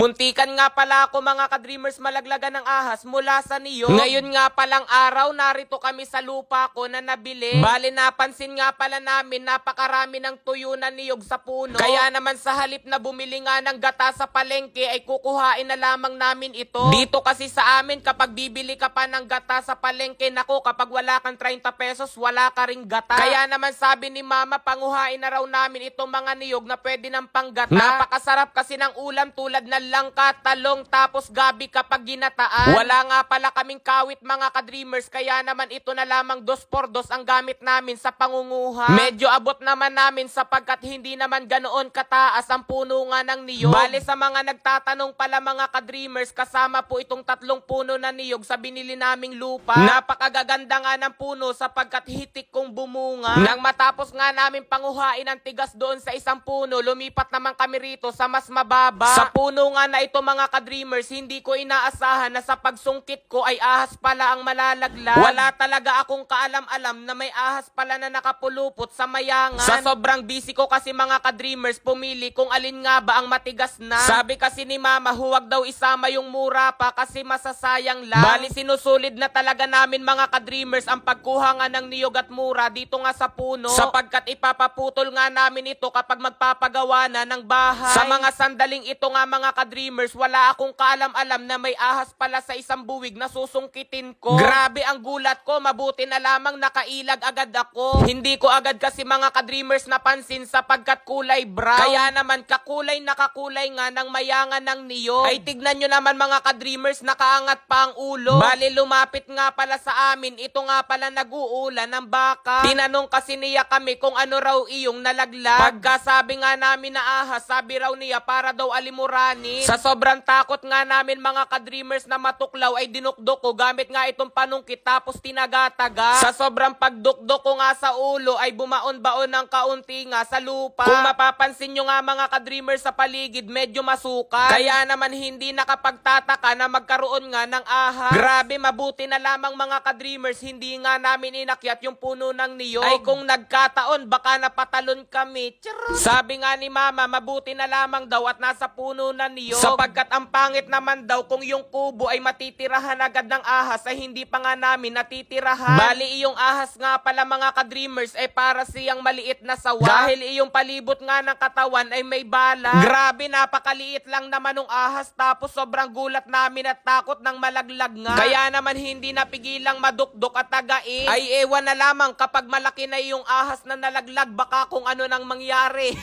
Muntikan nga pala ako mga ka-dreamers malaglagan ng ahas mula sa niyog. Ngayon nga palang araw, narito kami sa lupa ko na nabili. Bale napansin nga pala namin napakarami ng tuyo na niyog sa puno. Kaya naman sa halip na bumili nga ng gata sa palengke ay kukuhain na lamang namin ito. Dito kasi sa amin kapag bibili ka pa ng gata sa palengke, nako kapag wala kang 30 pesos wala ka ring gata. Kaya naman sabi ni mama panguhain na raw namin itong mga niyog na pwede ng panggata. Napakasarap kasi ng ulam tulad ng langka, talong, tapos gabi kapag ginataan. Wala nga pala kaming kawit mga ka-dreamers, kaya naman ito na lamang 2x2 ang gamit namin sa pangunguha. Medyo abot naman namin sapagkat hindi naman ganoon kataas ang puno nga ng niyog. Bale sa mga nagtatanong pala mga ka-dreamers, kasama po itong 3 puno na niyog sa binili naming lupa. Napakagaganda nga ng puno sapagkat hitik kong bumunga. Nang matapos nga namin panguhain ang tigas doon sa isang puno, lumipat naman kami rito sa mas mababa. Sa puno nga na ito mga ka-dreamers, hindi ko inaasahan na sa pagsungkit ko ay ahas pala ang malalaglag. Wala talaga akong kaalam-alam na may ahas pala na nakapulupot sa mayangan. Sa sobrang busy ko kasi mga ka-dreamers, pumili kung alin nga ba ang matigas na. Sabi kasi ni mama, huwag daw isama yung mura pa kasi masasayang lang. Bali sinusulid na talaga namin mga ka-dreamers ang pagkuha nga ng niyog at mura dito nga sa puno, sapagkat ipapaputol nga namin ito kapag magpapagawa na ng bahay. Sa mga sandaling ito nga mga ka-dreamers, wala akong kaalam-alam na may ahas pala sa isang buwig na susungkitin ko. Grabe ang gulat ko, mabuti na lamang nakailag agad ako. Hindi ko agad kasi mga ka-dreamers napansin sapagkat kulay brown. Kaya naman kakulay na kakulay nga ng mayangan ng niyog. Ay tignan nyo naman mga ka-dreamers, nakaangat pa ang ulo. Bali lumapit nga pala sa amin, ito nga pala nag-uulan ng baka. Tinanong kasi niya kami kung ano raw iyong nalaglag. Pagkasabi nga namin na ahas, sabi raw niya para daw alimuranin. Sa sobrang takot nga namin mga ka-dreamers na matuklaw ay dinukdok ko gamit nga itong panungkit tapos tinagataga. Sa sobrang pagdukdok ko nga sa ulo ay bumaon-baon ng kaunti nga sa lupa. Kung mapapansin nyo nga mga ka-dreamers sa paligid, medyo masukan. Kaya naman hindi nakapagtataka na magkaroon nga ng ahas. Grabe, mabuti na lamang mga ka-dreamers hindi nga namin inakyat yung puno ng niyog. Ay kung nagkataon baka napatalon kami. Charot. Sabi nga ni mama, mabuti na lamang daw at nasa puno na niyog, sapagkat ang pangit naman daw kung yung kubo ay matitirahan agad ng ahas ay hindi pa nga namin natitirahan. Bali iyong ahas nga pala mga ka-dreamers ay para siyang maliit na sawa, dahil iyong palibot nga ng katawan ay may bala. Grabe, napakaliit lang naman ng ahas tapos sobrang gulat namin at takot ng malaglag nga. Kaya naman hindi napigilang madukdok at tagain. Ay ewan na lamang kapag malaki na yung ahas na nalaglag, baka kung ano nang mangyari.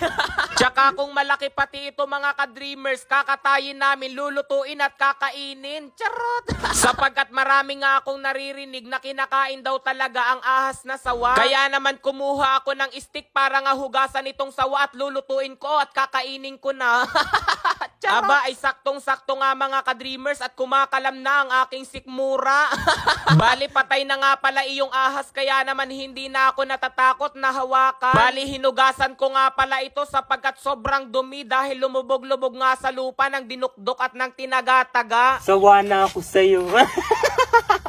Tsaka kung malaki pati ito mga ka-dreamers, kakatayin namin, lulutuin at kakainin. Charot! Sapagkat marami nga akong naririnig na kinakain daw talaga ang ahas na sawa. Kaya naman kumuha ako ng stick para nga hugasan itong sawa at lulutuin ko at kakainin ko na. Aba ay saktong-sakto nga mga ka-dreamers at kumakalam na ang aking sikmura. Bali patay na nga pala iyong ahas, kaya naman hindi na ako natatakot na hawakan. Bali hinugasan ko nga pala ito sapagkat sobrang dumi dahil lumubog-lubog nga sa lupa ng dinukdok at ng tinagataga. Sawa na ako sa'yo.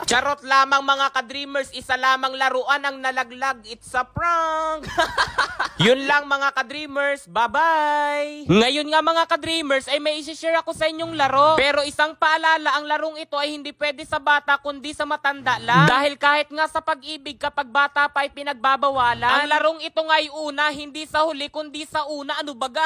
Charot lamang mga ka-dreamers, isa lamang laruan ang nalaglag. It's a prank. Yun lang mga ka-dreamers, bye-bye. Ngayon nga mga ka-dreamers ay may isi-share ako sa inyong laro. Pero isang paalala, ang larong ito ay hindi pwede sa bata kundi sa matanda lang. Dahil kahit nga sa pag-ibig kapag bata pa ay pinagbabawalan, ang larong ito nga ay una, hindi sa huli kundi sa una. Ano baga?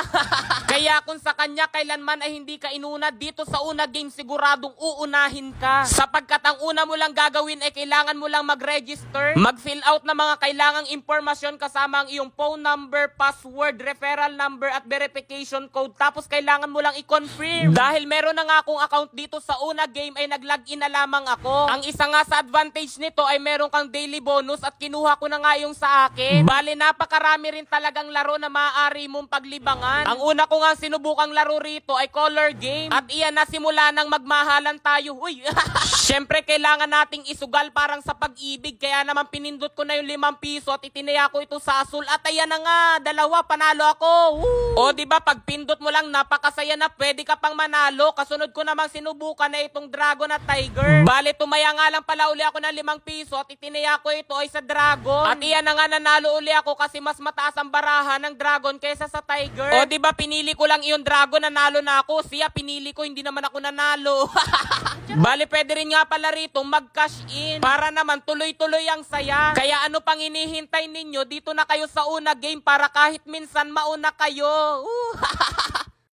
Kaya kung sa kanya kailanman ay hindi ka inuna, dito sa una game siguradong uunahin ka. Sapagkat ang una mo lang gagawin ay kailangan mo lang mag-register, mag-fill out na mga kailangang impormasyon kasama ang iyong phone number, password, referral number at verification code. Tapos kailangan mo lang i-confirm. Dahil meron na nga akong account dito sa una game ay nag-login na lamang ako. Ang isa nga sa advantage nito ay meron kang daily bonus at kinuha ko na nga yung sa akin. Bale napakarami rin talagang laro na maaari mong paglibangan. Ang una ko nga sinubukang laro rito ay color game at iyan na simula nang magmahalan tayo. Uy! Syempre kailangan nating isugal parang sa pag-ibig. Kaya naman pinindot ko na yung 5 piso at itinaya ko ito sa asul. At ayan na nga, 2, panalo ako. Woo! O diba, pag pindot mo lang, napakasaya na, pwede ka pang manalo. Kasunod ko namang sinubukan na itong dragon at tiger. Bale, tumaya nga lang pala uli ako ng 5 piso at itinaya ko ito ay sa dragon. At iyan na nga, nanalo uli ako kasi mas mataas ang barahan ng dragon kaysa sa tiger. O diba, pinili ko lang yung dragon, nanalo na ako. Siya, pinili ko, hindi naman ako nanalo. Bale, pwede rin nga pala rito mag-cash in para naman tuloy-tuloy ang saya. Kaya ano pang hinihintay ninyo, dito na kayo sa una game para kahit minsan mauna kayo.